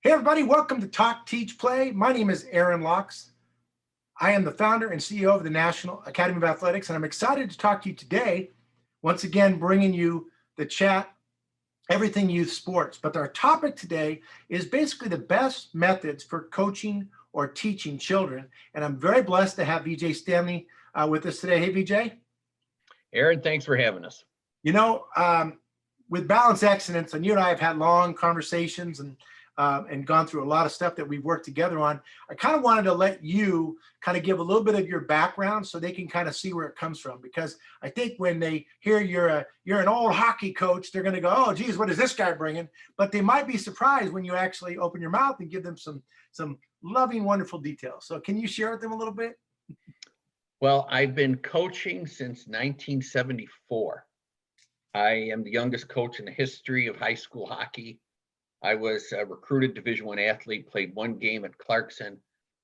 Hey everybody, welcome to Talk, Teach, Play. My name is Aaron Locks. I am the founder and CEO of the National Academy of Athletics, and I'm excited to talk to you today, once again, bringing you the chat, everything youth sports. But our topic today is basically the best methods for coaching or teaching children. And I'm very blessed to have VJ Stanley with us today. Hey, VJ. Aaron, thanks for having us. You know, with Balance Excellence, and you and I have had long conversations and gone through a lot of stuff that we've worked together on. I kind of wanted to let you kind of give a little bit of your background so they can kind of see where it comes from. Because I think when they hear you're an old hockey coach, they're going to go, oh, geez, what is this guy bringing? But they might be surprised when you actually open your mouth and give them some loving, wonderful details. So can you share with them a little bit? Well, I've been coaching since 1974. I am the youngest coach in the history of high school hockey. I was a recruited Division I athlete, played one game at Clarkson,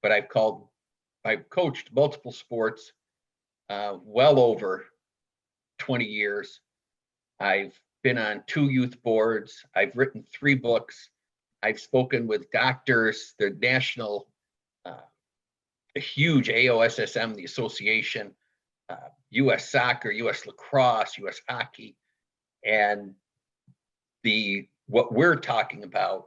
but I've coached multiple sports, well over 20 years. I've been on 2 youth boards. I've written 3 books. I've spoken with doctors, the national, a huge AOSSM, the association, U.S. soccer, U.S. lacrosse, U.S. hockey, and what we're talking about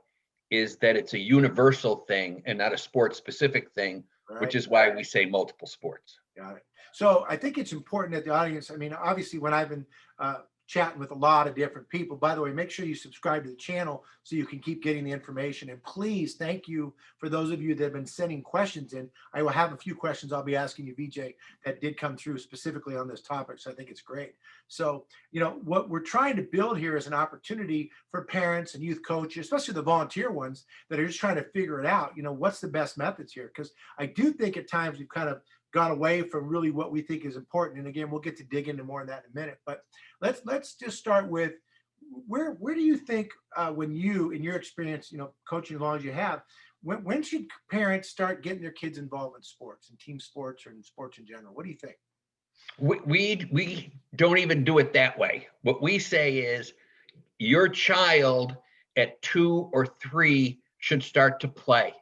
is that it's a universal thing and not a sport specific thing, right, which is why we say multiple sports. Got it. So I think it's important that the audience, I mean, obviously when I've been chatting with a lot of different people, by the way, make sure you subscribe to the channel so you can keep getting the information. And please, thank you for those of you that have been sending questions in. I will have a few questions I'll be asking you, VJ, that did come through specifically on this topic. So I think it's great. So, you know, what we're trying to build here is an opportunity for parents and youth coaches, especially the volunteer ones that are just trying to figure it out. You know, what's the best methods here? Because I do think at times we've kind of gone away from really what we think is important. And again, we'll get to dig into more of that in a minute. But let's just start with where do you think when you, in your experience, you know, coaching as long as you have, when should parents start getting their kids involved in sports and team sports or in sports in general? What do you think? We don't even do it that way. What we say is your child at 2 or 3 should start to play,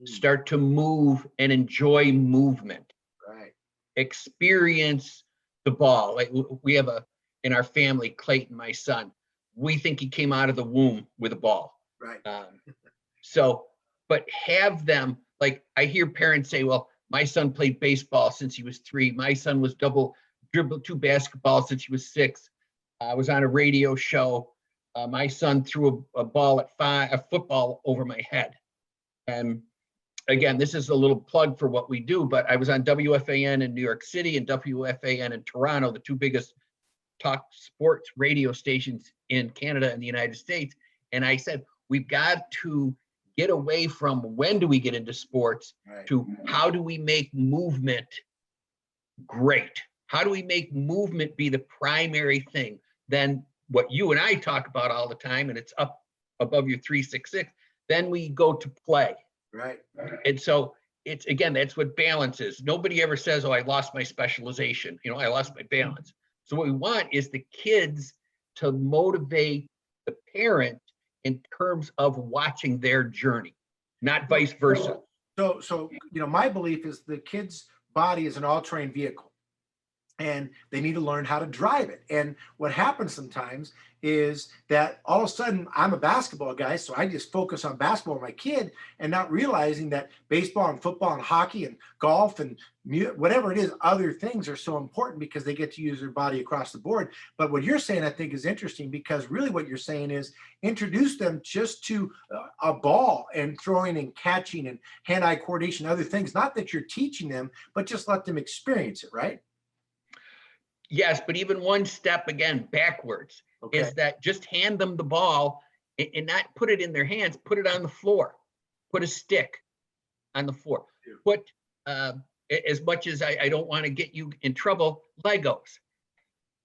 start to move and enjoy movement. Right. Experience the ball. Like we have in our family, Clayton, my son, we think he came out of the womb with a ball. Right. But have them, like I hear parents say, well, my son played baseball since he was 3. My son was dribbled 2 basketballs since he was 6. I was on a radio show. My son threw a ball at 5, a football over my head. And again, this is a little plug for what we do, but I was on WFAN in New York City and WFAN in Toronto, the 2 biggest talk sports radio stations in Canada and the United States. And I said, we've got to get away from when do we get into sports, right, to how do we make movement great? How do we make movement be the primary thing? Then what you and I talk about all the time, and it's up above your 366, then we go to play. Right. And so it's, again, that's what balance is. Nobody ever says, oh, I lost my specialization. You know, I lost my balance. So what we want is the kids to motivate the parent in terms of watching their journey, not vice versa. So you know, my belief is the kid's body is an all-terrain vehicle, and they need to learn how to drive it. And what happens sometimes is that all of a sudden I'm a basketball guy, so I just focus on basketball with my kid and not realizing that baseball and football and hockey and golf and whatever it is, other things are so important because they get to use their body across the board. But what you're saying, I think, is interesting, because really what you're saying is introduce them just to a ball and throwing and catching and hand-eye coordination, other things. Not that you're teaching them, but just let them experience it, right? Yes, but even one step again backwards, okay, is that just hand them the ball and not put it in their hands, put it on the floor, put a stick on the floor. Put, as much as I don't want to get you in trouble, Legos.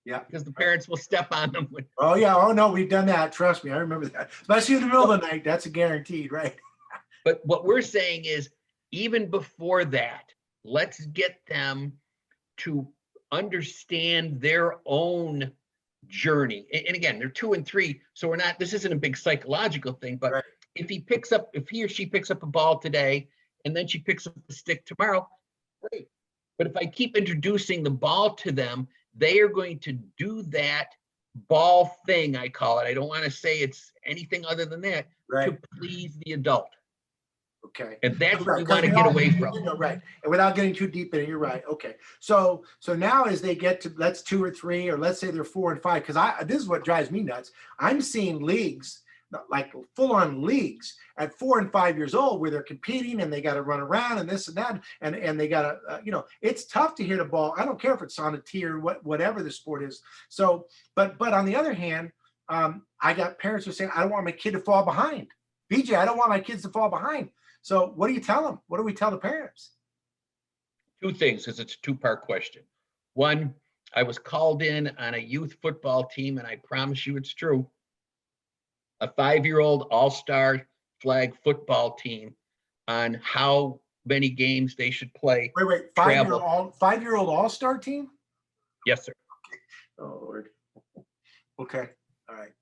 Yeah. Because the parents will step on them. Oh yeah, oh no, we've done that, trust me, I remember that. Especially in the middle of the night, that's a guaranteed, right? But what we're saying is, even before that, let's get them to understand their own journey. And again, they're 2 and 3, so this isn't a big psychological thing, but right, if he or she picks up a ball today and then she picks up the stick tomorrow, great. But if I keep introducing the ball to them, they are going to do that ball thing, I call it. I don't want to say it's anything other than that, Right. to please the adult. Okay. And that's what Right, we 'cause want to we get all- away from. Right. And without getting too deep in it, you're right. Okay. So now as they get to, let's 2 or 3, or let's say they're 4 and 5, because this is what drives me nuts. I'm seeing leagues, like full on leagues at 4 and 5 years old, where they're competing and they got to run around and this and that. And they got to, it's tough to hit a ball. I don't care if it's on a tee or whatever the sport is. So, but on the other hand, I got parents who are saying, I don't want my kid to fall behind. BJ, I don't want my kids to fall behind. So what do you tell them? What do we tell the parents? Two things, because it's a two-part question. One, I was called in on a youth football team, and I promise you it's true. A 5-year-old all-star flag football team on how many games they should play. Wait, Travel. 5-year-old all-star team? Yes, sir. Oh, Lord. Okay. All right.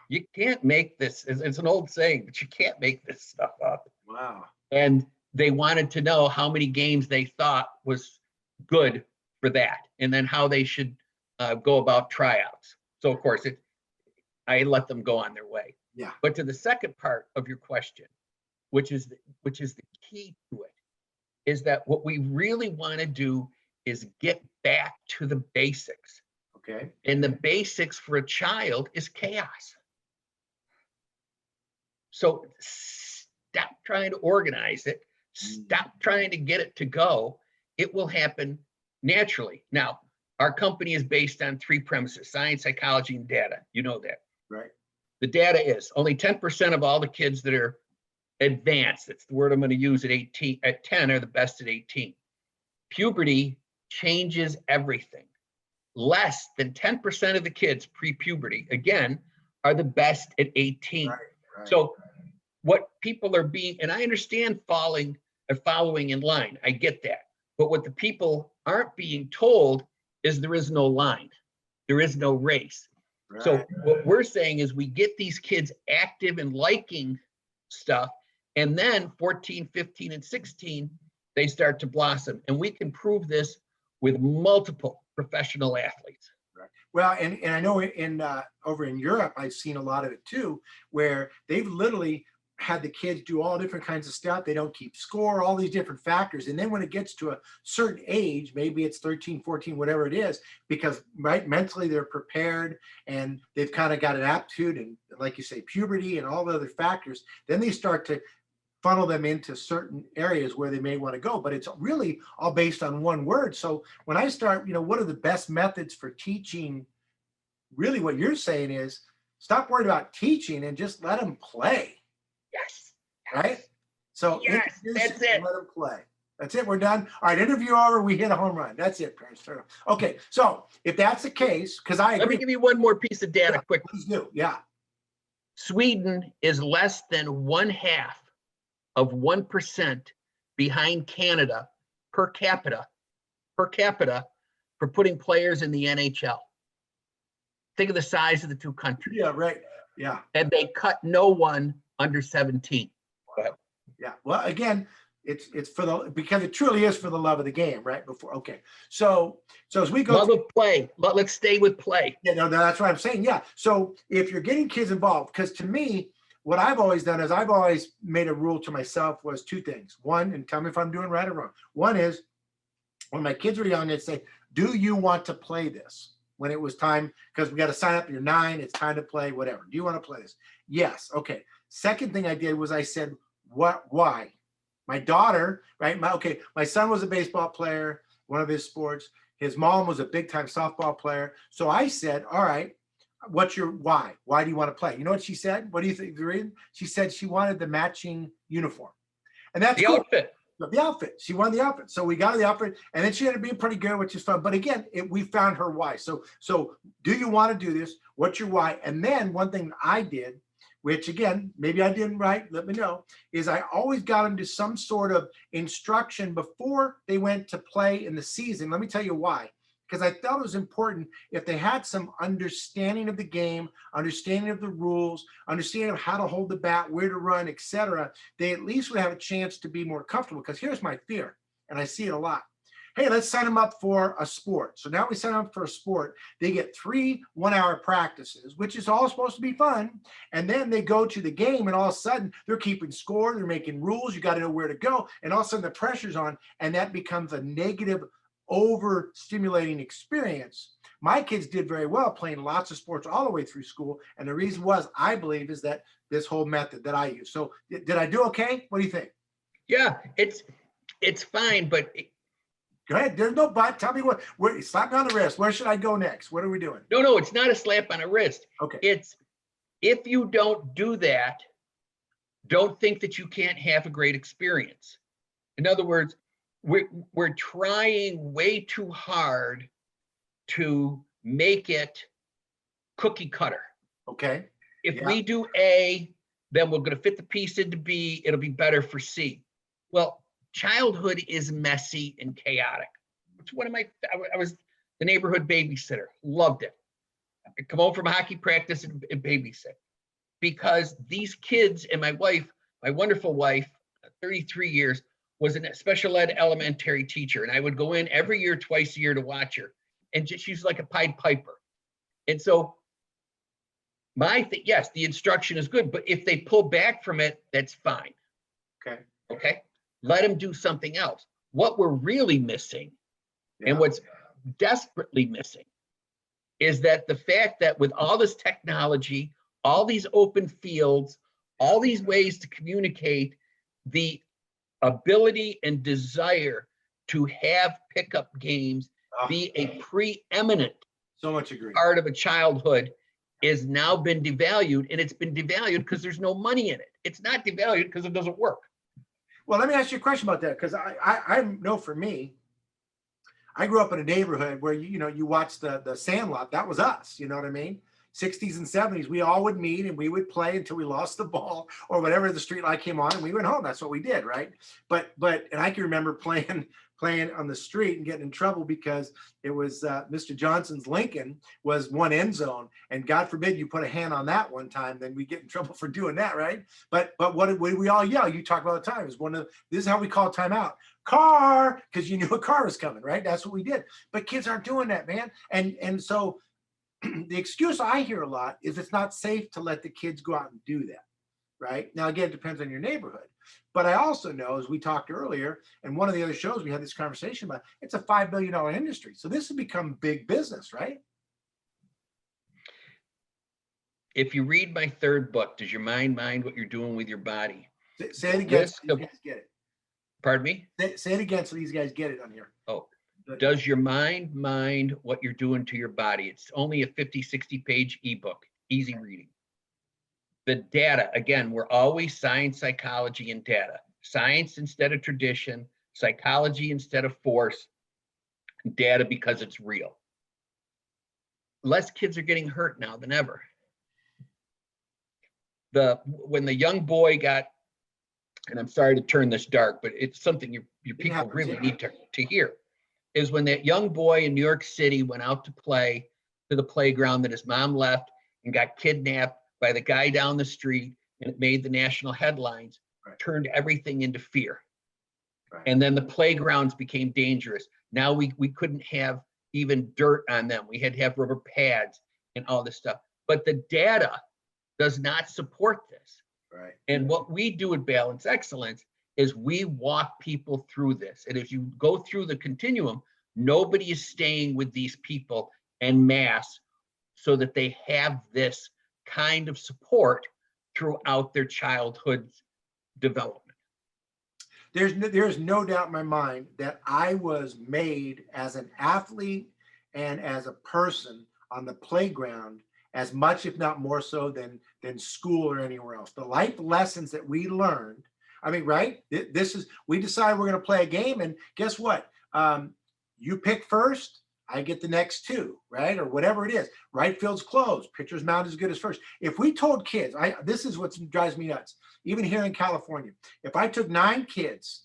You can't make this. It's an old saying, but you can't make this stuff up. Wow. And they wanted to know how many games they thought was good for that, and then how they should go about tryouts. So of course, I let them go on their way. Yeah. But to the second part of your question, which is the key to it, is that what we really want to do is get back to the basics. Okay. And the basics for a child is chaos. So stop trying to organize it. Stop trying to get it to go. It will happen naturally. Now, our company is based on 3 premises: science, psychology, and data. You know that. Right. The data is only 10% of all the kids that are advanced, that's the word I'm going to use, at 10 are the best at 18. Puberty changes everything. Less than 10% of the kids pre-puberty, again, are the best at 18. Right. So what people are being, and I understand following in line, I get that. But what the people aren't being told is there is no line. There is no race. Right. So what we're saying is we get these kids active and liking stuff, and then 14, 15, and 16, they start to blossom. And we can prove this with multiple professional athletes. Right. Well, and I know in over in Europe, I've seen a lot of it too, where they've literally had the kids do all different kinds of stuff. They don't keep score, all these different factors. And then when it gets to a certain age, maybe it's 13, 14, whatever it is, because right, mentally they're prepared and they've kind of got an aptitude and, like you say, puberty and all the other factors, then they start to funnel them into certain areas where they may want to go. But it's really all based on one word. So when I start, what are the best methods for teaching? Really what you're saying is stop worrying about teaching and just let them play. Yes. Right? So yes, that's it. let them play. That's it. We're done. All right, interview over. We hit a home run. That's it, parents. Okay, so if that's the case, because I agree. Let me give you one more piece of data quickly. Please do. Yeah. Sweden is less than 1/2 of 1% behind Canada per capita for putting players in the NHL. Think of the size of the two countries. Yeah, right. Yeah. And they cut no one under 17. Go ahead. Yeah. Well, again, it's because it truly is for the love of the game, right? Okay. So as we go love of play, let's stay with play. Yeah, no, that's what I'm saying. Yeah. So if you're getting kids involved, because to me, what I've always done is I've always made a rule to myself was 2 things. One, and tell me if I'm doing right or wrong. One is when my kids were young, I'd say, do you want to play this? When it was time, because we got to sign up, you're 9, it's time to play, whatever. Do you want to play this? Yes. Okay. Second thing I did was I said, why? My daughter, right? My son was a baseball player, one of his sports. His mom was a big time softball player. So I said, all right, what's your why? Why do you want to play? You know what she said? What do you think the reason? She said she wanted the matching uniform. And that's the cool. outfit. The outfit. She won the outfit. So we got her the outfit, and then she ended up being pretty good, which is fun. But again, we found her why. So do you want to do this? What's your why? And then one thing I did, which again, maybe I didn't right, let me know, is I always got them to some sort of instruction before they went to play in the season. Let me tell you why. because I felt it was important if they had some understanding of the game, understanding of the rules, understanding of how to hold the bat, where to run, etc. They at least would have a chance to be more comfortable. Because here's my fear, and I see it a lot. Hey, let's sign them up for a sport. So now we sign up for a sport. They get 3 one-hour practices, which is all supposed to be fun. And then they go to the game, and all of a sudden they're keeping score. They're making rules. You got to know where to go. And all of a sudden the pressure's on, and that becomes a negative, over-stimulating experience. My kids did very well playing lots of sports all the way through school. And the reason was, I believe, is that this whole method that I use. So did I do okay? What do you think? Yeah, it's fine, but Go ahead. There's no but. Tell me where, slap me on the wrist. Where should I go next? What are we doing? no, it's not a slap on the wrist. Okay. It's, if you don't do that, don't think that you can't have a great experience. In other words, we're trying way too hard to make it cookie cutter. Okay. If Yeah. we do A, then we're going to fit the piece into B. It'll be better for C. Well, childhood is messy and chaotic. It's one of my, I was the neighborhood babysitter, loved it. I'd come home from hockey practice and babysit, because these kids, and my wife, my wonderful wife, 33 years, was a special ed elementary teacher. And I would go in every year, twice a year, to watch her. And she's like a Pied Piper. And so yes, the instruction is good, but if they pull back from it, that's fine. Okay. Okay. Let them do something else. What we're really missing, Yeah. and what's desperately missing, is that the fact that with all this technology, all these open fields, all these ways to communicate, the ability and desire to have pickup games be a preeminent So much agree. part of a childhood is now been devalued, and it's been devalued because there's no money in it. It's not devalued because it doesn't work. Well, let me ask you a question about that, because I know for me, I grew up in a neighborhood where you watch the Sandlot. That was us. You know what I mean? 60s and 70s, we all would meet and we would play until we lost the ball or whatever, the street light came on, and we went home. That's what we did, right? But and I can remember playing on the street and getting in trouble because it was Mr. Johnson's Lincoln was one end zone, and God forbid you put a hand on that one time, then we get in trouble for doing that, right? But what did we all yell? You talk about the time. It was this is how we call timeout. Car, because you knew a car was coming, right? That's what we did. But kids aren't doing that, man. And so the excuse I hear a lot is it's not safe to let the kids go out and do that, right? Now, again, it depends on your neighborhood. But I also know, as we talked earlier, and one of the other shows we had this conversation about, it's a $5 billion industry. So this has become big business, right? If you read my third book, Does Your Mind Mind What You're Doing with Your Body? Say it again so these guys get it. Pardon me? Say it again so these guys get it on here. Oh, does your mind mind what you're doing to your body? It's only a 50, 60-page ebook, easy reading. The data, again, we're always science, psychology, and data. Science instead of tradition, psychology instead of force, data because it's real. Less kids are getting hurt now than ever. When the young boy got, and I'm sorry to turn this dark, but it's something your people really need to hear, is when that young boy in New York City went out to play to the playground that his mom left and got kidnapped by the guy down the street, and it made the national headlines, right. Turned everything into fear. Right. And then the playgrounds became dangerous. Now we couldn't have even dirt on them. We had to have rubber pads and all this stuff. But the data does not support this. Right. And what we do at Balance Excellence is we walk people through this. And if you go through the continuum, nobody is staying with these people en masse so that they have this kind of support throughout their childhood's development. There's no doubt in my mind that I was made as an athlete and as a person on the playground as much, if not more so, than school or anywhere else. The life lessons that we learned, I mean, right? We decide we're going to play a game, and guess what? You pick first, I get the next two, right? Or whatever it is. Right field's closed, pitcher's mound is good as first. If we told kids, this is what drives me nuts, even here in California, if I took 9 kids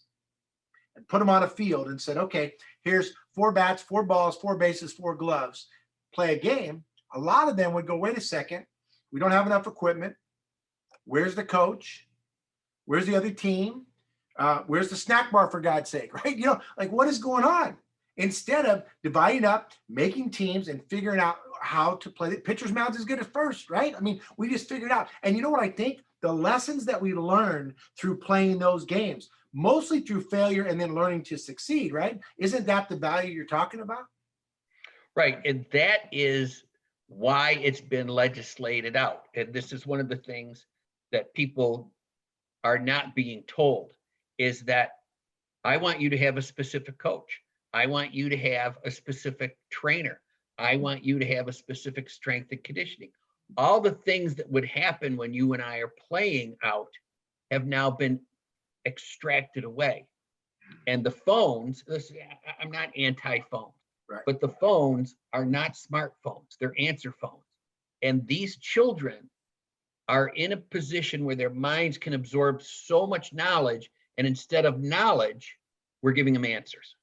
and put them on a field and said, okay, here's 4 bats, 4 balls, 4 bases, 4 gloves, play a game, a lot of them would go, wait a second, we don't have enough equipment. Where's the coach? Where's the other team? Where's the snack bar, for God's sake, right? Like, what is going on? Instead of dividing up, making teams and figuring out how to play. The pitcher's mound's as good as first, right? I mean, we just figured it out. And you know what I think? The lessons that we learn through playing those games, mostly through failure and then learning to succeed, right? Isn't that the value you're talking about? Right. And that is why it's been legislated out. And this is one of the things that people are not being told, is that I want you to have a specific coach. I want you to have a specific trainer. I want you to have a specific strength and conditioning. All the things that would happen when you and I are playing out have now been extracted away. And the phones, listen, I'm not anti-phone, Right. but the phones are not smartphones, they're answer phones. And these children are in a position where their minds can absorb so much knowledge, and instead of knowledge, we're giving them answers.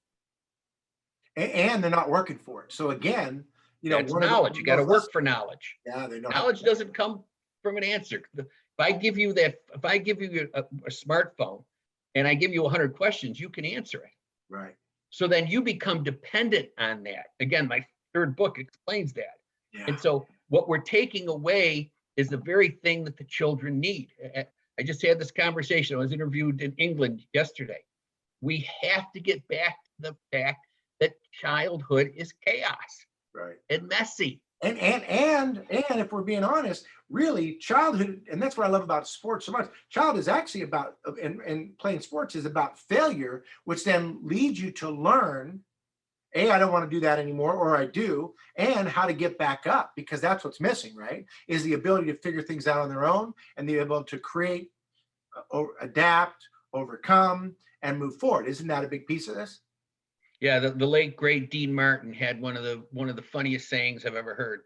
And they're not working for it. So again, That's knowledge. You got to work for knowledge. Yeah, they know. Knowledge doesn't come from an answer. If I give you a smartphone and I give you 100 questions, you can answer it. Right. So then you become dependent on that. Again, my 3rd book explains that. Yeah. And so what we're taking away is the very thing that the children need. I just had this conversation. I was interviewed in England yesterday. We have to get back to the fact that childhood is chaos, Right. and messy. And if we're being honest, really childhood, and that's what I love about sports so much. Child is actually about, and playing sports is about failure, which then leads you to learn, I don't want to do that anymore, or I do, and how to get back up, because that's what's missing, right? Is the ability to figure things out on their own and the ability to create, adapt, overcome, and move forward. Isn't that a big piece of this? Yeah, the late great Dean Martin had one of the funniest sayings I've ever heard.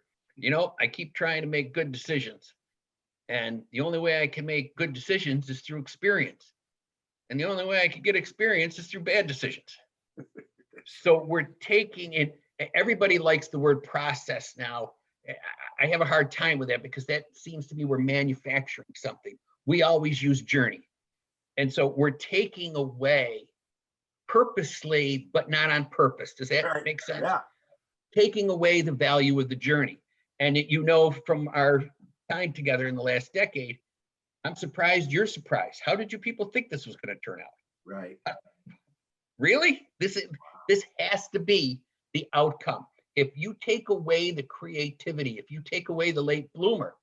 I keep trying to make good decisions, and the only way I can make good decisions is through experience, and the only way I can get experience is through bad decisions. So we're taking it. Everybody likes the word process now. I have a hard time with that, because that seems to me we're manufacturing something. We always use journey, and so we're taking away purposely, but not on purpose. Does that make sense? Yeah. Taking away the value of the journey. And from our time together in the last decade, I'm surprised you're surprised. How did you people think this was going to turn out? Right. Really? This has to be the outcome. If you take away the creativity, if you take away the late bloomer,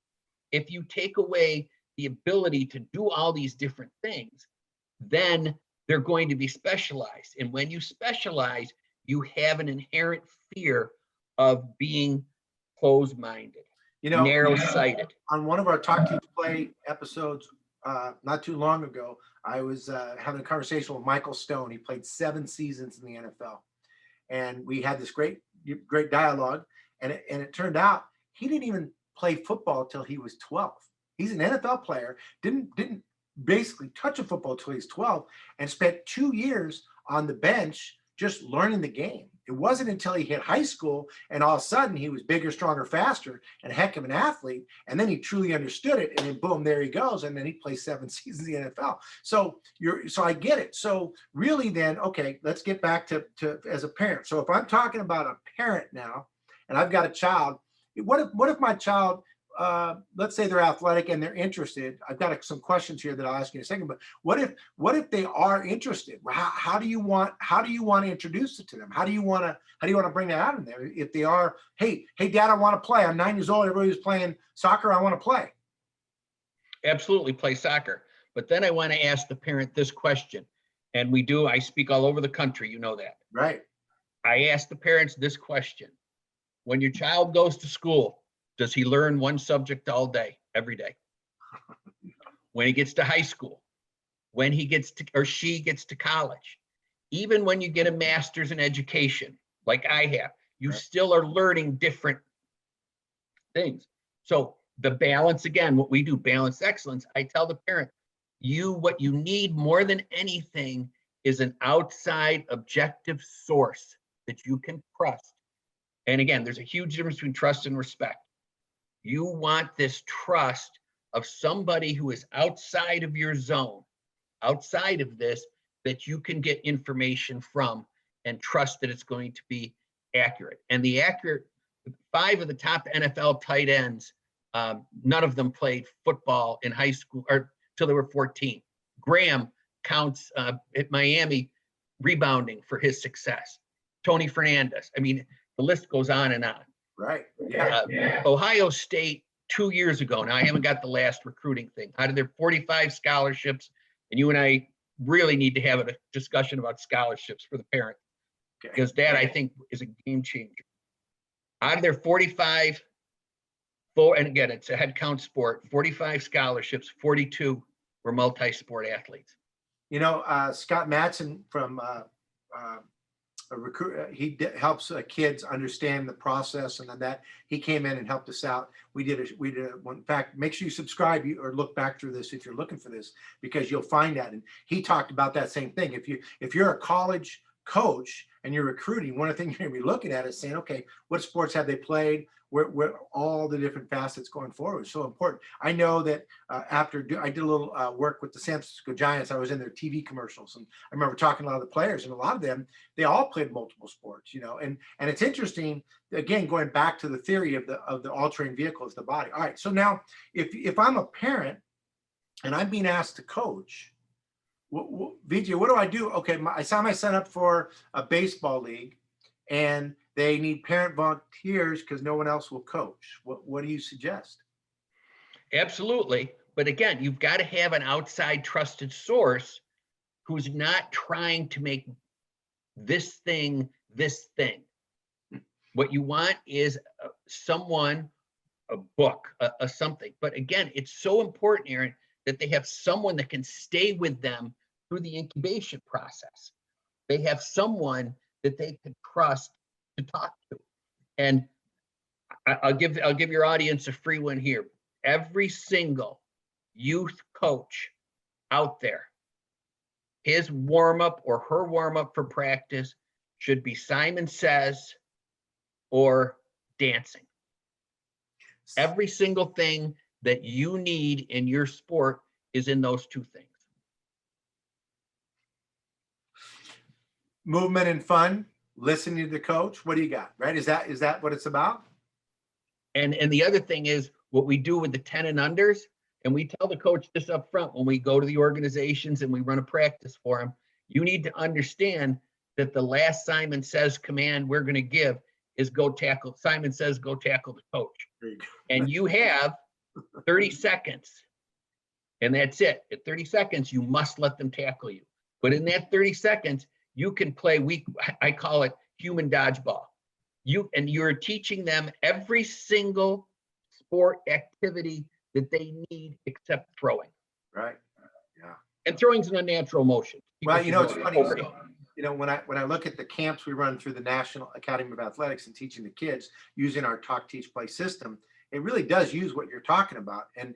if you take away the ability to do all these different things, then they're going to be specialized. And when you specialize, you have an inherent fear of being closed-minded, narrow-sighted. On one of our Talk Teach Play episodes not too long ago, I was having a conversation with Michael Stone. He played 7 seasons in the NFL. And we had this great dialogue. And it turned out he didn't even play football till he was 12. He's an NFL player, didn't basically touch a football till he's 12, and spent 2 years on the bench just learning the game. It wasn't until he hit high school and all of a sudden he was bigger, stronger, faster, and a heck of an athlete. And then he truly understood it. And then boom, there he goes. And then he plays 7 seasons in the NFL. So I get it. So really then, okay, let's get back to as a parent. So if I'm talking about a parent now, and I've got a child, what if my child, let's say they're athletic and they're interested. I've got some questions here that I'll ask you in a second, but what if they are interested? How do you want to introduce it to them? How do you want to bring that out in there? If they are, hey, Dad, I want to play. I'm 9 years old. Everybody's playing soccer. I want to play. Absolutely, play soccer. But then I want to ask the parent this question, and I speak all over the country. You know that. Right. I ask the parents this question: when your child goes to school, does he learn one subject all day, every day? When he gets to high school, when he gets to, or she gets to college, even when you get a master's in education, like I have, you still are learning different things. So the balance, again, what we do, balance excellence, I tell the parent, what you need more than anything is an outside objective source that you can trust. And again, there's a huge difference between trust and respect. You want this trust of somebody who is outside of your zone, outside of this, that you can get information from and trust that it's going to be accurate. And the accurate, 5 of the top NFL tight ends, none of them played football in high school or till they were 14. Graham counts at Miami rebounding for his success. Tony Fernandez. I mean, the list goes on and on. Right. Yeah. Ohio State 2 years ago. Now, I haven't got the last recruiting thing. Out of their 45 scholarships, and you and I really need to have a discussion about scholarships for the parents, because that, I think, is a game changer. Out of their 45, and again, it's a head count sport, 45 scholarships, 42 were multi-sport athletes. You know, Scott Matson from a recruit, helps kids understand the process, and then that he came in and helped us out. We did in fact, make sure you subscribe or look back through this if you're looking for this, because you'll find that. And he talked about that same thing. If you're a college coach and you're recruiting, one of the things you're going to be looking at is saying, okay, what sports have they played? Where all the different facets going forward. So important. I know that after I did a little work with the San Francisco Giants, I was in their TV commercials, and I remember talking to a lot of the players, and a lot of them, they all played multiple sports, you know. And it's interesting, again, going back to the theory of the all-terrain vehicle is the body. All right, so now if I'm a parent and I'm being asked to coach, VJ, what do I do? Okay, I signed my son up for a baseball league, and they need parent volunteers because no one else will coach. What do you suggest? Absolutely. But again, you've got to have an outside trusted source who's not trying to make this thing this thing. What you want is someone, a book, a something. But again, it's so important, Aaron, that they have someone that can stay with them through the incubation process. They have someone that they can trust to talk to. And I'll give your audience a free one here. Every single youth coach out there, his warm-up or her warm-up for practice should be Simon Says or dancing. Every single thing that you need in your sport is in those 2 things. Movement and fun, listening to the coach. What do you got? Right? Is that what it's about? And the other thing is what we do with the 10 and unders, and we tell the coach this up front when we go to the organizations and we run a practice for them. You need to understand that the last Simon Says command we're going to give is go tackle. Simon Says go tackle the coach. And you have 30 seconds. And that's it. At 30 seconds, you must let them tackle you. But in that 30 seconds, you can play I call it human dodgeball. You're teaching them every single sport activity that they need except throwing. Right. Yeah. And throwing's an unnatural motion. Well, you know, it's funny. You know, when I look at the camps we run through the National Academy of Athletics and teaching the kids using our talk, teach, play system, it really does use what you're talking about. And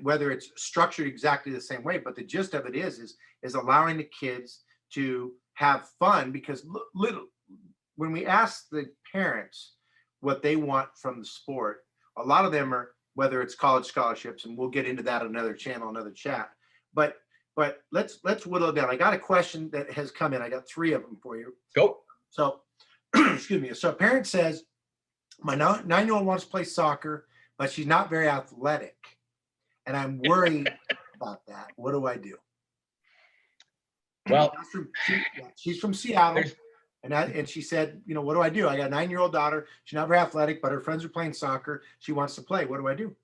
whether it's structured exactly the same way, but the gist of it is allowing the kids to have fun, because when we ask the parents what they want from the sport, a lot of them are, whether it's college scholarships, and we'll get into that on another channel, another chat. But let's whittle it down. I got a question that has come in. I got 3 of them for you. Go. So, excuse me. So a parent says, my 9-year-old wants to play soccer, but she's not very athletic, and I'm worried about that. What do I do? Well, she's from Seattle. And she said, you know, what do I do? I got a 9-year-old daughter. She's not very athletic, but her friends are playing soccer. She wants to play. What do I do?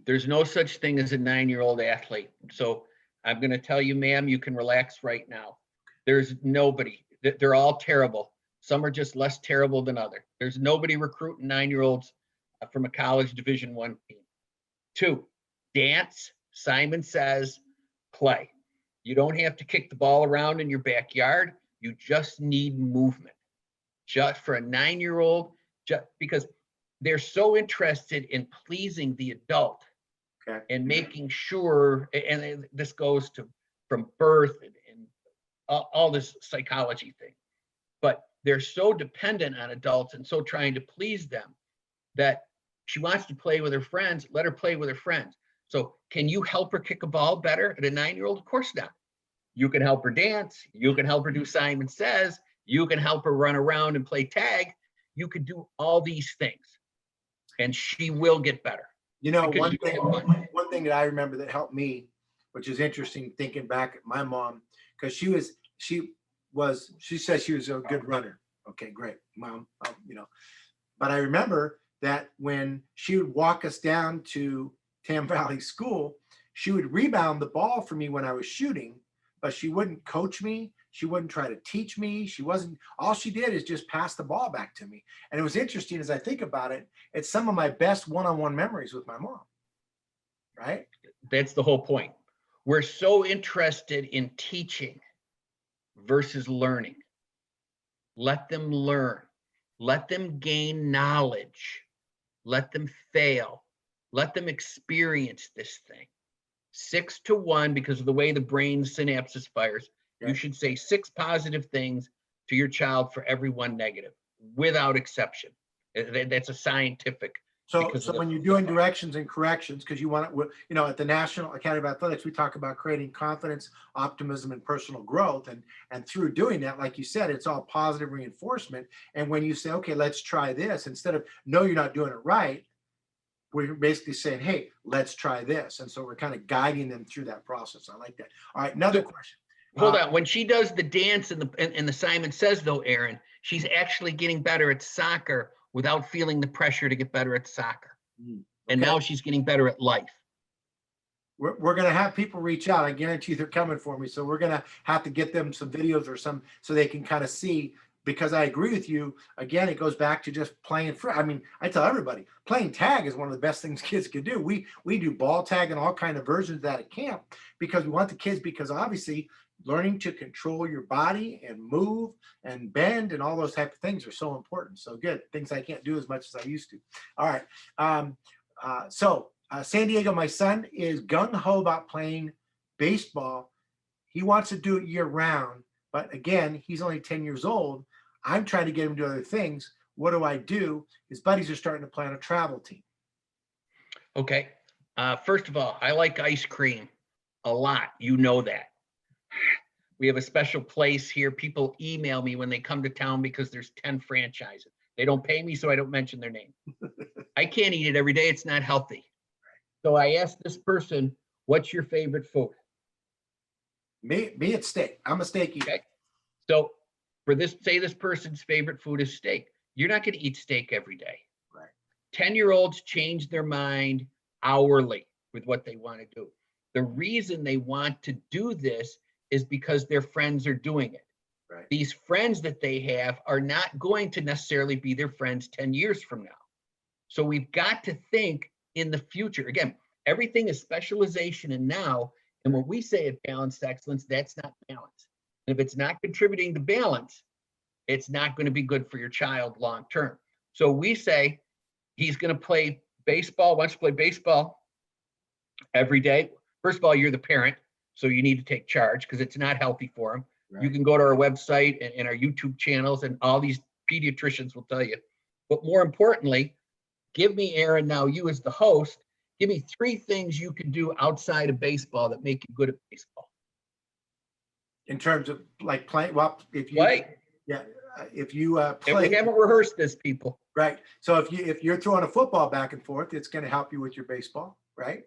There's no such thing as a 9-year-old athlete. So I'm going to tell you, ma'am, you can relax right now. There's nobody. They're all terrible. Some are just less terrible than others. There's nobody recruiting 9-year-olds from a college Division I team. 2, dance. Simon Says play. You don't have to kick the ball around in your backyard. You just need movement. Just for a 9-year-old, just because they're so interested in pleasing the adult, okay, and making sure, and this goes to from birth and all this psychology thing. But they're so dependent on adults and so trying to please them that she wants to play with her friends. Let her play with her friends. So can you help her kick a ball better at a 9-year-old? Of course not. You can help her dance. You can help her do Simon Says. You can help her run around and play tag. You can do all these things, and she will get better. You know, Because one thing that I remember that helped me, which is interesting thinking back at my mom, because she said she was a good runner. Okay, great, mom. But I remember that when she would walk us down to Tam Valley School, she would rebound the ball for me when I was shooting, but she wouldn't coach me. She wouldn't try to teach me. All she did is just pass the ball back to me. And it was interesting as I think about it, it's some of my best one-on-one memories with my mom, right? That's the whole point. We're so interested in teaching versus learning. Let them learn. Let them gain knowledge. Let them fail. Let them experience this thing. 6 to 1, because of the way the brain synapses fires, you should say 6 positive things to your child for every 1 negative, without exception. That's a scientific. So when you're doing directions and corrections, because you want to, at the National Academy of Athletics, we talk about creating confidence, optimism, and personal growth. And through doing that, like you said, it's all positive reinforcement. And when you say, okay, let's try this, instead of, no, you're not doing it right, we're basically saying, hey, let's try this. And so we're kind of guiding them through that process. I like that. All right, another question. Hold on. When she does the dance and the Simon Says, though, Aaron, she's actually getting better at soccer without feeling the pressure to get better at soccer. Okay. And now she's getting better at life. We're going to have people reach out. I guarantee they're coming for me. So we're going to have to get them some videos or some, so they can kind of see, because I agree with you. Again, it goes back to just playing I mean, I tell everybody, playing tag is one of the best things kids can do. We do ball tag and all kind of versions of that at camp, because we want the kids, because obviously learning to control your body and move and bend and all those type of things are so important. So good. Things I can't do as much as I used to. All right. San Diego, my son is gung-ho about playing baseball. He wants to do it year round, but again, he's only 10 years old. I'm trying to get him to do other things. What do I do? His buddies are starting to plan a travel team. Okay. First of all, I like ice cream a lot. You know that. We have a special place here. People email me when they come to town because there's 10 franchises. They don't pay me, so I don't mention their name. I can't eat it every day. It's not healthy. So I asked this person, what's your favorite food? Me, it's steak. I'm a steak eater. Okay. So for this, say this person's favorite food is steak. You're not going to eat steak every day. Right. 10-year-olds change their mind hourly with what they want to do. The reason they want to do this is because their friends are doing it. Right. These friends that they have are not going to necessarily be their friends 10 years from now. So we've got to think in the future. Again, everything is specialization and now. And when we say at Balanced Excellence, that's not balance. And if it's not contributing to balance, it's not going to be good for your child long term. So we say he's going to play baseball, wants to play baseball every day. First of all, you're the parent, so you need to take charge because it's not healthy for him. Right. You can go to our website and our YouTube channels, and all these pediatricians will tell you. But more importantly, give me, Aaron, now you as the host, give me 3 things you can do outside of baseball that make you good at baseball. In terms of like playing, well, if you play. Yeah, if you play. And we haven't rehearsed this, people. Right. So if you're throwing a football back and forth, it's going to help you with your baseball, right?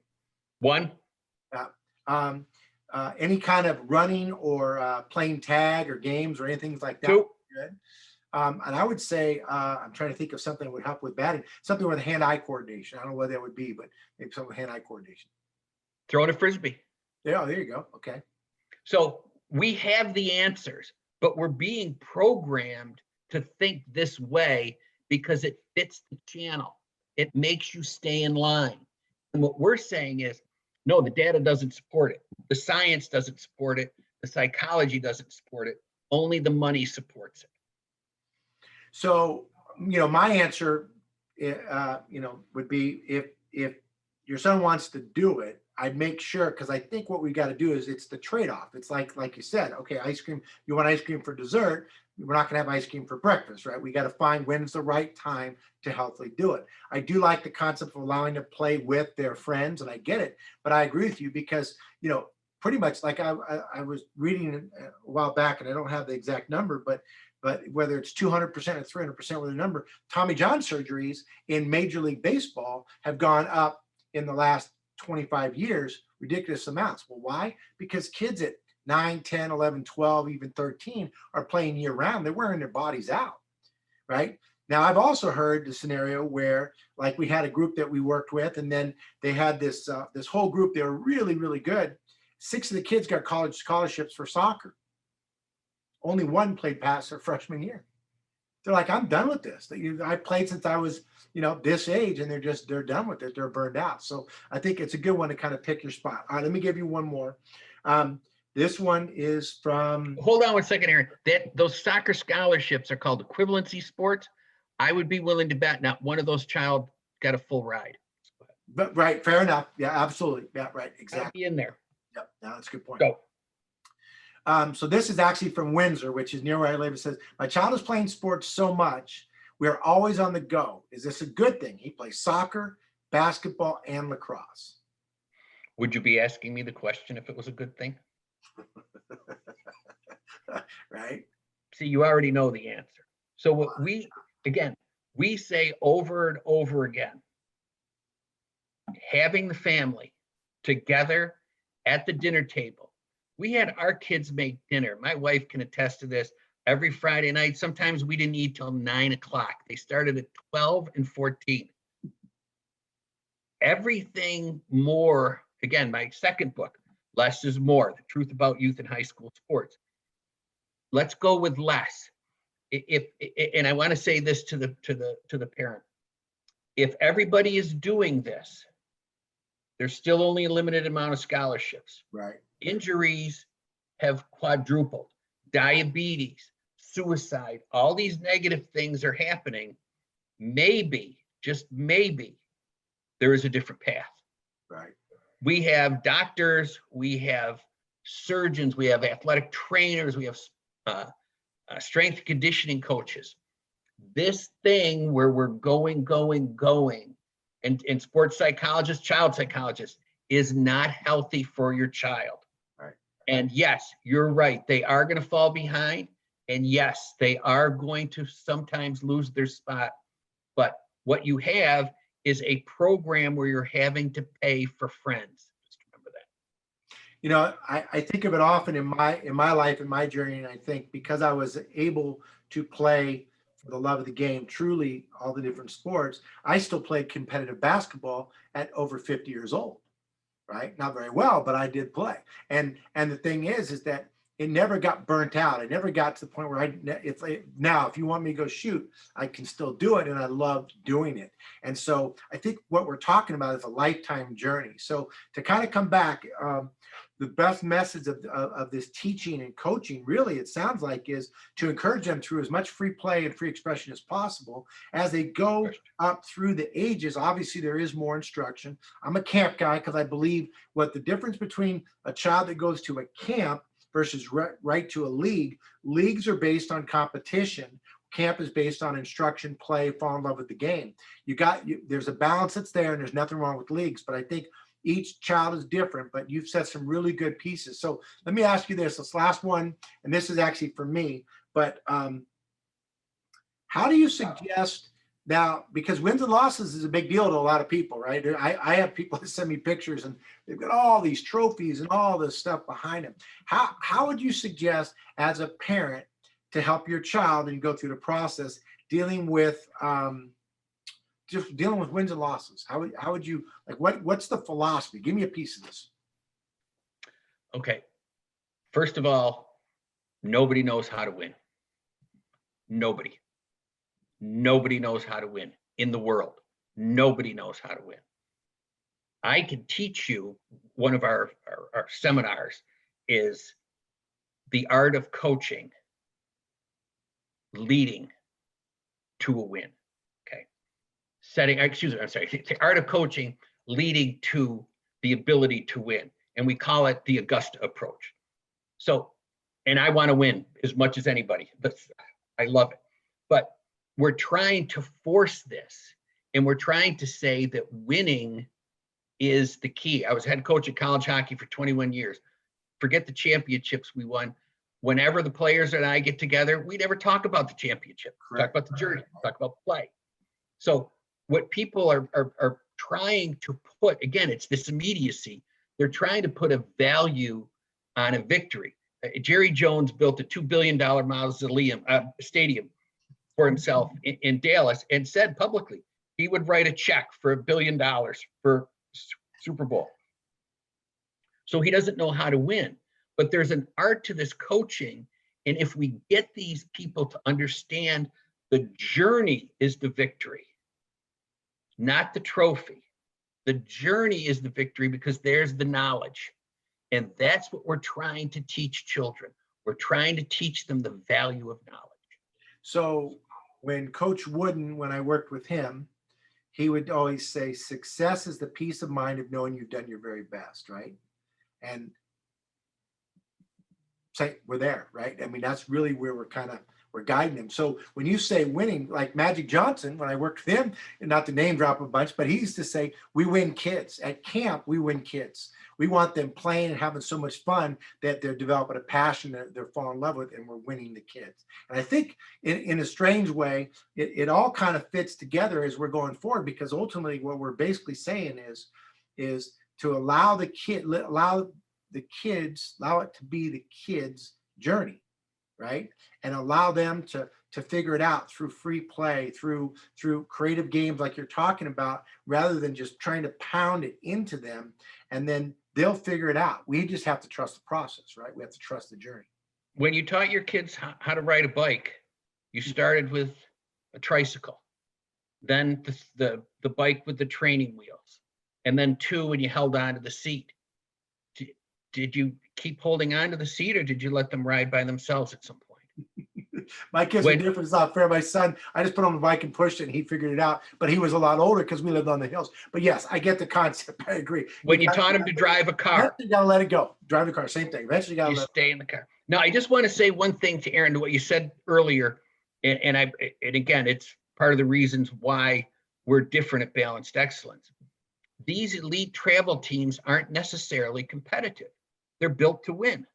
1. Any kind of running or playing tag or games or anything like that. 2. Good. And I would say, I'm trying to think of something that would help with batting, something with hand-eye coordination. I don't know what that would be, but maybe something with hand-eye coordination. Throwing a Frisbee. Yeah, there you go. Okay. So we have the answers, but we're being programmed to think this way because it fits the channel. It makes you stay in line. And what we're saying is, no, the data doesn't support it. The science doesn't support it. The psychology doesn't support it. Only the money supports it. So, my answer, would be if your son wants to do it, I'd make sure, because I think what we got to do is it's the trade-off. It's like you said, okay, ice cream, you want ice cream for dessert. We're not going to have ice cream for breakfast, right? We got to find when's the right time to healthily do it. I do like the concept of allowing them to play with their friends, and I get it, but I agree with you because, pretty much like I was reading a while back, and I don't have the exact number, but whether it's 200% or 300% with a number, Tommy John surgeries in Major League Baseball have gone up in the last 25 years, ridiculous amounts. Well, why? Because kids at 9, 10, 11, 12, even 13 are playing year round. They're wearing their bodies out, right? Now, I've also heard the scenario where, like, we had a group that we worked with, and then they had this whole group. They were really, really good. 6 of the kids got college scholarships for soccer. Only 1 played past their freshman year. They're like, I'm done with this. I played since I was, this age, and they're done with it. They're burned out. So I think it's a good one to kind of pick your spot. All right, let me give you one more. This one is from. Hold on one second, Aaron. Those soccer scholarships are called equivalency sports. I would be willing to bet not one of those child got a full ride. But right, fair enough. Yeah, absolutely. Yeah, right, I'd exactly. be in there. Yep, no, that's a good point. Go. So this is actually from Windsor, which is near where I live. It says, my child is playing sports so much, we are always on the go. Is this a good thing? He plays soccer, basketball, and lacrosse. Would you be asking me the question if it was a good thing? Right? See, you already know the answer. So what we say over and over again, having the family together at the dinner table. We had our kids make dinner. My wife can attest to this. Every Friday night, sometimes we didn't eat till 9 o'clock. They started at 12 and 14. Everything more, again, my second book, Less is More, The Truth About Youth and High School Sports. Let's go with less. And I want to say this to the parent. If everybody is doing this, there's still only a limited amount of scholarships. Right. Injuries have quadrupled. Diabetes, suicide, all these negative things are happening. Maybe, just maybe, there is a different path. Right. We have doctors, we have surgeons, we have athletic trainers, we have strength and conditioning coaches. This thing where we're going, and sports psychologists, child psychologists, is not healthy for your child. Right. And yes, you're right. They are going to fall behind. And yes, they are going to sometimes lose their spot. But what you have is a program where you're having to pay for friends. Just remember that. I think of it often in my life, in my journey, and I think because I was able to play for the love of the game, truly all the different sports, I still played competitive basketball at over 50 years old, right? Not very well, but I did play. And the thing is that it never got burnt out. It never got to the point where if you want me to go shoot, I can still do it. And I loved doing it. And so I think what we're talking about is a lifetime journey. So to kind of come back, the best message of this teaching and coaching, really, it sounds like, is to encourage them through as much free play and free expression as possible as they go up through the ages. Obviously, there is more instruction. I'm a camp guy because I believe what the difference between a child that goes to a camp versus right to a league. Leagues are based on competition. Camp is based on instruction, play, fall in love with the game. There's a balance that's there, and there's nothing wrong with leagues. But I think each child is different, but you've set some really good pieces. So let me ask you this last one, and this is actually for me, but how do you suggest now, because wins and losses is a big deal to a lot of people, right? I have people that send me pictures and they've got all these trophies and all this stuff behind them. How would you suggest as a parent to help your child and go through the process dealing with wins and losses? How would you, what's the philosophy? Give me a piece of this. Okay. First of all, nobody knows how to win. Nobody knows how to win in the world. Nobody knows how to win. I can teach you, one of our seminars is the art of coaching leading to a win. Okay. The art of coaching leading to the ability to win. And we call it the Augusta approach. So, and I want to win as much as anybody. I love it. But we're trying to force this, and we're trying to say that winning is the key. I was head coach of college hockey for 21 years. Forget the championships we won. Whenever the players and I get together, we never talk about the championship. Talk about the journey, talk about play. So what people are trying to put, again, it's this immediacy. They're trying to put a value on a victory. Jerry Jones built a $2 billion mausoleum stadium for himself in Dallas and said publicly he would write a check for $1 billion for Super Bowl. So he doesn't know how to win, but there's an art to this coaching. And if we get these people to understand the journey is the victory, not the trophy. The journey is the victory because there's the knowledge. And that's what we're trying to teach children. We're trying to teach them the value of knowledge. So when Coach Wooden, when I worked with him, he would always say, success is the peace of mind of knowing you've done your very best, right? And say we're there, right? I mean, that's really where we're guiding them. So when you say winning, like Magic Johnson, when I worked with him, and not to name drop a bunch, but he used to say, we win kids. At camp, we win kids. We want them playing and having so much fun that they're developing a passion that they're falling in love with, and we're winning the kids. And I think in a strange way, it all kind of fits together as we're going forward, because ultimately what we're basically saying is to allow it to be the kids' journey, right? And allow them to figure it out through free play, through creative games like you're talking about, rather than just trying to pound it into them, and then they'll figure it out. We just have to trust the process, right? We have to trust the journey. When you taught your kids how to ride a bike, you started with a tricycle, then the bike with the training wheels, and then two when you held onto the seat. Did you keep holding on to the seat, or did you let them ride by themselves at some point? My kids were different. It's not fair. My son, I just put on the bike and pushed it, and he figured it out. But he was a lot older because we lived on the hills. But yes, I get the concept. I agree. When you taught him to drive a car, you gotta let it go. Drive a car, same thing. Eventually, you gotta stay in the car. Now, I just want to say one thing to Aaron, to what you said earlier, and again, it's part of the reasons why we're different at Balanced Excellence. These elite travel teams aren't necessarily competitive. They're built to win.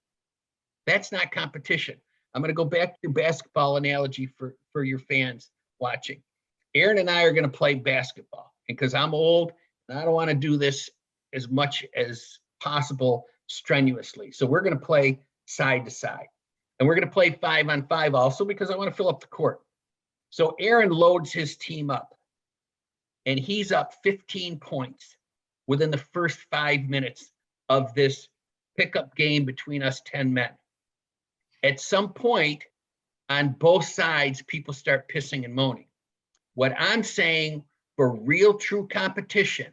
That's not competition. I'm going to go back to your basketball analogy for your fans watching. Aaron and I are going to play basketball, and because I'm old and I don't want to do this as much as possible strenuously. So we're going to play side to side, and we're going to play 5-on-5 also because I want to fill up the court. So Aaron loads his team up, and he's up 15 points within the first 5 minutes of this pickup game between us 10 men. At some point on both sides, people start pissing and moaning. What I'm saying, for real, true competition,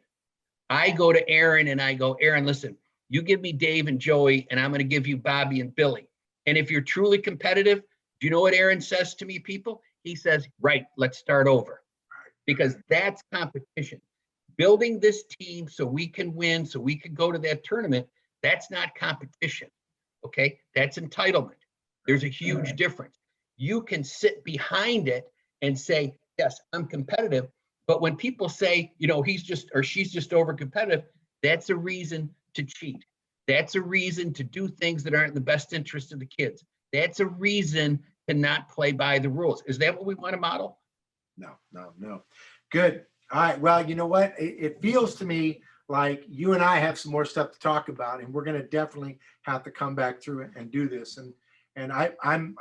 I go to Aaron and I go, Aaron, listen, you give me Dave and Joey, and I'm going to give you Bobby and Billy. And if you're truly competitive, do you know what Aaron says to me, people? He says, right, let's start over. Because that's competition. Building this team so we can win, so we can go to that tournament, that's not competition, okay? That's entitlement. There's a huge difference. You can sit behind it and say, yes, I'm competitive. But when people say, he's just or she's just over competitive, that's a reason to cheat. That's a reason to do things that aren't in the best interest of the kids. That's a reason to not play by the rules. Is that what we want to model? No. Good. All right. Well, you know what? It feels to me like you and I have some more stuff to talk about, and we're going to definitely have to come back through it and do this. And I'm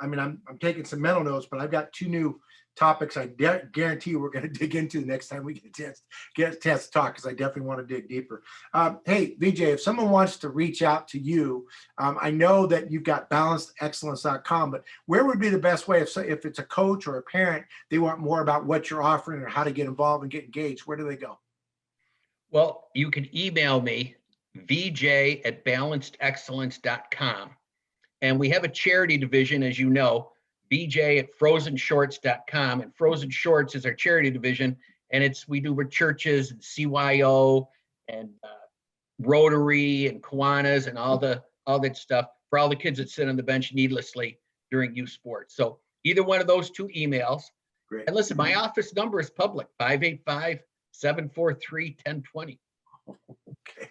taking some mental notes, but I've got two new topics I guarantee you we're going to dig into the next time we get a chance to talk, because I definitely want to dig deeper. Hey, VJ, if someone wants to reach out to you, I know that you've got balancedexcellence.com, but where would be the best way if it's a coach or a parent, they want more about what you're offering or how to get involved and get engaged, where do they go? Well, you can email me, vj@balancedexcellence.com. And we have a charity division, as you know, bj@frozenshorts.com. And Frozen Shorts is our charity division. And we do with churches and CYO and Rotary and Kiwanis and all that stuff for all the kids that sit on the bench needlessly during youth sports. So either one of those 2 emails. Great. And listen, my office number is public, 585-743-1020. Okay.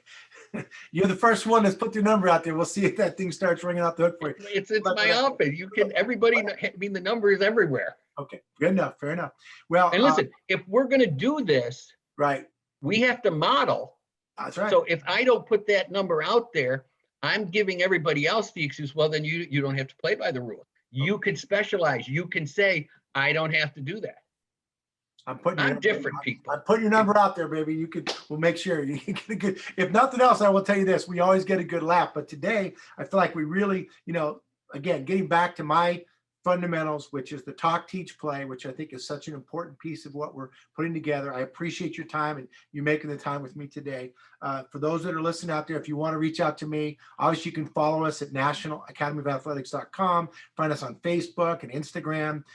You're the first one that's put your number out there. We'll see if that thing starts ringing out the hook for you. It's my office. You can, everybody, I mean, the number is everywhere. Okay, good enough, fair enough. Well, And listen, if we're going to do this, right, we have to model. that's right. So if I don't put that number out there, I'm giving everybody else the excuse, well, then you don't have to play by the rules. You can specialize. You can say, I don't have to do that. I'm different, people. I'm putting your number out there, baby. We'll make sure you can get a good, if nothing else, I will tell you this, we always get a good laugh. But today, I feel like we really, again, getting back to my fundamentals, which is the talk, teach, play, which I think is such an important piece of what we're putting together. I appreciate your time and you making the time with me today. For those that are listening out there, if you want to reach out to me, obviously you can follow us at nationalacademyofathletics.com, find us on Facebook and Instagram,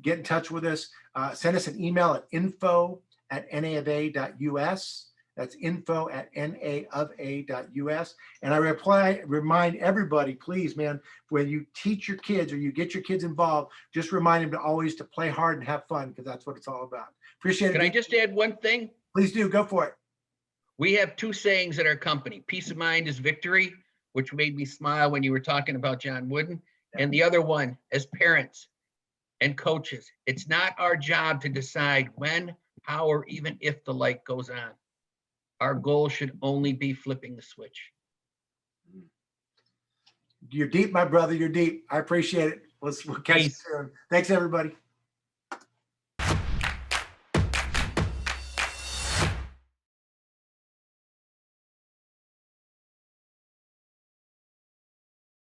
get in touch with us, send us an email at info@naofa.us. That's info@naofa.us. And I remind everybody, please, man, when you teach your kids or you get your kids involved, just remind them to always to play hard and have fun, because that's what it's all about. Appreciate it. Can I just add one thing? Please do. Go for it. We have 2 sayings at our company. Peace of mind is victory, which made me smile when you were talking about John Wooden. And the other one, as parents and coaches, it's not our job to decide when, how, or even if the light goes on. Our goal should only be flipping the switch. You're deep, my brother. You're deep. I appreciate it. We'll catch you soon. Thanks, everybody.